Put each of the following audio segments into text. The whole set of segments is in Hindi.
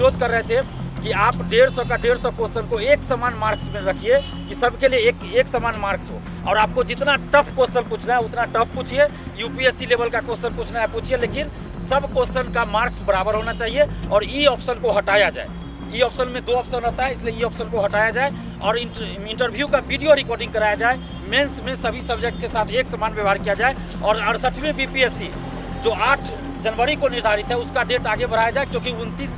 विरोध कर रहे थे कि आप 150 का 150 क्वेश्चन को एक समान मार्क्स में रखिए कि सबके लिए एक समान मार्क्स हो, और आपको जितना टफ क्वेश्चन पूछना है उतना टफ पूछिए, यूपीएससी लेवल का क्वेश्चन पूछना है पूछिए, लेकिन सब क्वेश्चन का मार्क्स बराबर होना चाहिए और ई ऑप्शन को हटाया जाए। ई ऑप्शन में 2 ऑप्शन रहता है, इसलिए ई ऑप्शन को हटाया जाए और इंटरव्यू का वीडियो रिकॉर्डिंग कराया जाए। मेंस में सभी सब्जेक्ट के साथ एक समान व्यवहार किया जाए और 68वीं बीपीएससी जो 8 जनवरी को निर्धारित है उसका डेट आगे बढ़ाया जाए, क्योंकि 29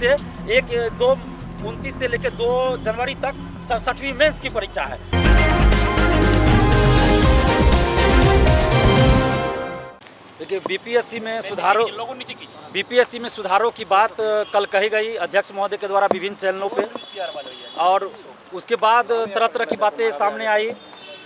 से लेकर 2 जनवरी तक 67वीं मेंस की परीक्षा है। देखिए, बीपीएससी में सुधारों की बात कल कही गई अध्यक्ष महोदय के द्वारा विभिन्न चैनलों पे, और उसके बाद तरह तरह की बातें सामने आई।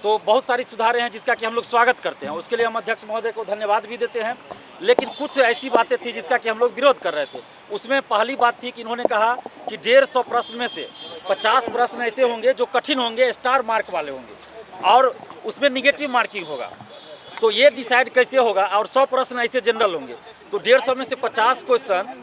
तो बहुत सारी सुधारें हैं जिसका कि हम लोग स्वागत करते हैं, उसके लिए हम अध्यक्ष महोदय को धन्यवाद भी देते हैं। लेकिन कुछ ऐसी बातें थी जिसका कि हम लोग विरोध कर रहे थे। उसमें पहली बात थी कि इन्होंने कहा कि 150 प्रश्न में से 50 प्रश्न ऐसे होंगे जो कठिन होंगे, स्टार मार्क वाले होंगे, और उसमें निगेटिव मार्किंग होगा। तो ये डिसाइड कैसे होगा? और 100 प्रश्न ऐसे जनरल होंगे, तो 150 में से 50 क्वेश्चन,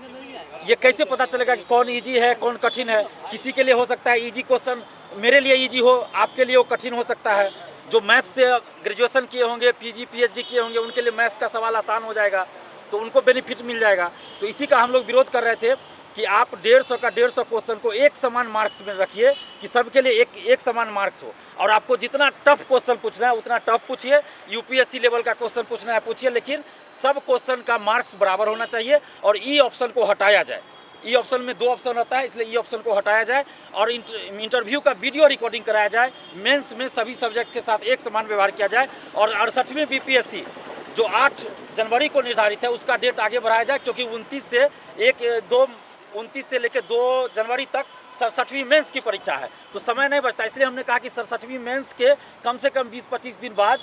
ये कैसे पता चलेगा कि कौन इजी है कौन कठिन है? किसी के लिए हो सकता है इजी क्वेश्चन मेरे लिए इजी हो, आपके लिए वो कठिन हो सकता है। जो मैथ्स से ग्रेजुएशन किए होंगे, पीजी पीएचडी किए होंगे, उनके लिए मैथ्स का सवाल आसान हो जाएगा, तो उनको बेनिफिट मिल जाएगा। तो इसी का हम लोग विरोध कर रहे थे कि आप 150 का 150 क्वेश्चन को एक समान मार्क्स में रखिए कि सबके लिए एक समान मार्क्स हो, और आपको जितना टफ क्वेश्चन पूछना है उतना टफ पूछिए, यूपीएससी लेवल का क्वेश्चन पूछना है पूछिए, लेकिन सब क्वेश्चन का मार्क्स बराबर होना चाहिए और ई ऑप्शन को हटाया जाए। ई ऑप्शन में 2 ऑप्शन रहता है, इसलिए ई ऑप्शन को हटाया जाए और इंटरव्यू का वीडियो रिकॉर्डिंग कराया जाए। मेंस में सभी सब्जेक्ट के साथ एक समान व्यवहार किया जाए और 68वीं बीपीएससी जो 8 जनवरी को निर्धारित है उसका डेट आगे बढ़ाया जाए, क्योंकि 29 से लेकर 2 जनवरी तक 67वीं मेंस की परीक्षा है, तो समय नहीं बचता। इसलिए हमने कहा कि 67वीं मेंस के कम से कम 20-25 दिन बाद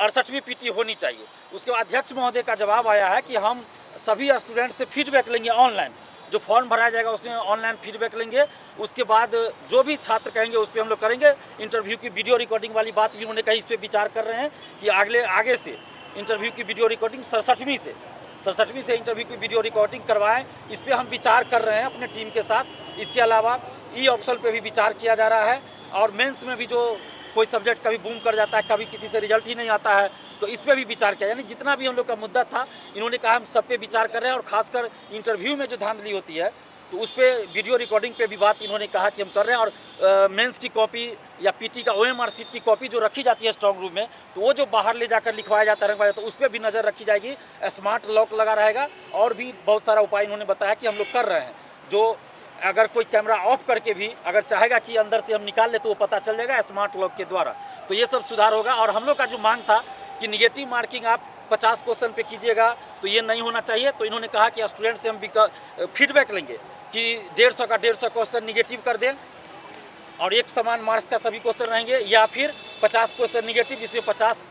68वीं पीटी होनी चाहिए। उसके बाद अध्यक्ष महोदय का जवाब आया है कि हम सभी स्टूडेंट से फीडबैक लेंगे ऑनलाइन, जो फॉर्म भराया जाएगा उसमें ऑनलाइन फीडबैक लेंगे। उसके बाद जो भी छात्र कहेंगे उस पर हम लोग करेंगे। इंटरव्यू की वीडियो रिकॉर्डिंग वाली बात भी उन्होंने कही, इस पर विचार कर रहे हैं कि आगे से इंटरव्यू की वीडियो रिकॉर्डिंग 67वीं से इंटरव्यू की वीडियो रिकॉर्डिंग करवाएं। इस पर हम विचार कर रहे हैं अपने टीम के साथ। इसके अलावा ई ऑप्शन पे भी विचार किया जा रहा है, और मेंस में भी जो कोई सब्जेक्ट कभी बूम कर जाता है, कभी किसी से रिजल्ट ही नहीं आता है, तो इस पर भी विचार किया। यानी जितना भी हम लोग का मुद्दा था इन्होंने कहा हम सब पे विचार कर रहे हैं, और खासकर इंटरव्यू में जो धांधली होती है तो उस पर वीडियो रिकॉर्डिंग पे भी बात इन्होंने कहा कि हम कर रहे हैं। और मेंस की कॉपी या पीटी का ओएमआर सीट की कॉपी जो रखी जाती है स्ट्रॉन्ग रूम में, तो वो जो बाहर ले जाकर लिखवाया जाता है तो उस पर भी नज़र रखी जाएगी। स्मार्ट लॉक लगा रहेगा, और भी बहुत सारा उपाय इन्होंने बताया कि हम लोग कर रहे हैं। जो अगर कोई कैमरा ऑफ करके भी अगर चाहेगा कि अंदर से हम निकाल ले तो वो पता चल जाएगा स्मार्ट लॉक के द्वारा। तो ये सब सुधार होगा। और हम लोग का जो मांग था कि निगेटिव मार्किंग आप 50 क्वेश्चन पे कीजिएगा, तो ये नहीं होना चाहिए। तो इन्होंने कहा कि स्टूडेंट से हम भी फीडबैक लेंगे कि 150 का 150 क्वेश्चन निगेटिव कर दें और एक समान मार्क्स का सभी क्वेश्चन रहेंगे, या फिर 50 क्वेश्चन निगेटिव जिसमें 50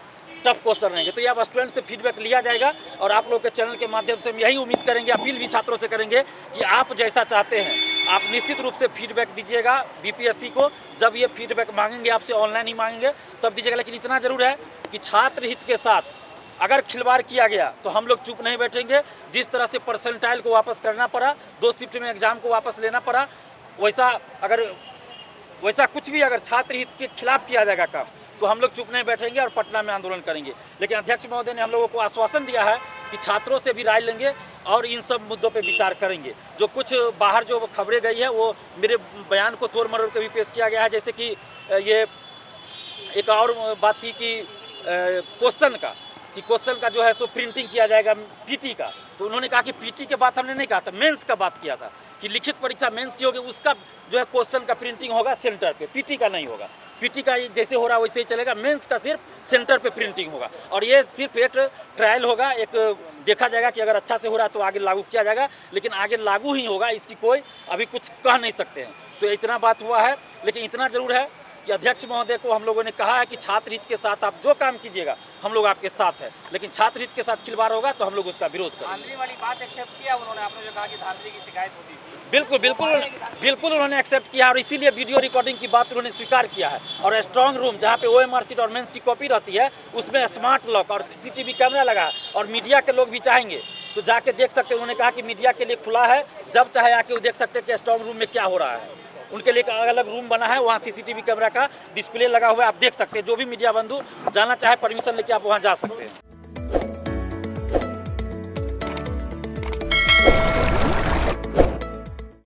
टफ क्वेश्चन रहेंगे। तो ये अब स्टूडेंट से फीडबैक लिया जाएगा, और आप लोग के चैनल के माध्यम से हम यही उम्मीद करेंगे, अपील भी छात्रों से करेंगे कि आप जैसा चाहते हैं आप निश्चित रूप से फीडबैक दीजिएगा बीपीएससी को। जब ये फीडबैक मांगेंगे आपसे, ऑनलाइन ही मांगेंगे, तब दीजिएगा। लेकिन इतना जरूर है कि छात्र हित के साथ अगर खिलवाड़ किया गया तो हम लोग चुप नहीं बैठेंगे। जिस तरह से परसेंटाइल को वापस करना पड़ा, 2 शिफ्ट में एग्जाम को वापस लेना पड़ा, वैसा कुछ भी अगर छात्र हित के खिलाफ किया जाएगा काम, तो हम लोग चुप नहीं बैठेंगे और पटना में आंदोलन करेंगे। लेकिन अध्यक्ष महोदय ने हम लोगों को आश्वासन दिया है कि छात्रों से भी राय लेंगे और इन सब मुद्दों पे विचार करेंगे। जो कुछ बाहर जो खबरें गई है वो मेरे बयान को तोड़ मरोड़ के भी पेश किया गया है। जैसे कि ये एक और बात थी कि क्वेश्चन का जो है सो प्रिंटिंग किया जाएगा पीटी का। तो उन्होंने कहा कि पीटी के बात हमने नहीं कहा था, मेंस का बात किया था कि लिखित परीक्षा मेंस की होगी, उसका जो है क्वेश्चन का प्रिंटिंग होगा सेंटर पे, पीटी का नहीं होगा। पीटी का जैसे हो रहा है वैसे ही चलेगा, मेंस का सिर्फ सेंटर पे प्रिंटिंग होगा। और ये सिर्फ एक ट्रायल होगा, एक देखा जाएगा कि अगर अच्छा से हो रहा है तो आगे लागू किया जाएगा, लेकिन आगे लागू ही होगा, इसकी कोई अभी कुछ कह नहीं सकते हैं। तो इतना बात हुआ है। लेकिन इतना जरूर है कि अध्यक्ष महोदय को हम लोगों ने कहा है कि छात्र हित के साथ आप जो काम कीजिएगा हम लोग आपके साथ हैं, लेकिन छात्र हित के साथ खिलवाड़ होगा तो हम लोग उसका विरोध करेंगे। धांधली वाली बात एक्सेप्ट किया उन्होंने, आपने जो कहा कि धांधली की शिकायत होती थी, बिल्कुल उन्होंने एक्सेप्ट किया, और इसीलिए वीडियो रिकॉर्डिंग की बात उन्होंने स्वीकार किया है। और स्ट्रॉन्ग रूम जहाँ पे ओएमआर सीट और मेंस की कॉपी रहती है उसमें स्मार्ट लॉक और सीसीटीवी कैमरा लगा, और मीडिया के लोग भी चाहेंगे तो जाके देख सकते हैं। उन्होंने कहा कि मीडिया के लिए खुला है, जब चाहे आके वो देख सकते हैं कि स्ट्रॉन्ग रूम में क्या हो रहा है। उनके लिए एक अलग रूम बना है, वहाँ CCTV कैमरा का डिस्प्ले लगा हुआ है, आप देख सकते हैं। जो भी मीडिया बंधु जाना चाहे परमिशन लेके आप वहाँ जा सकते हैं।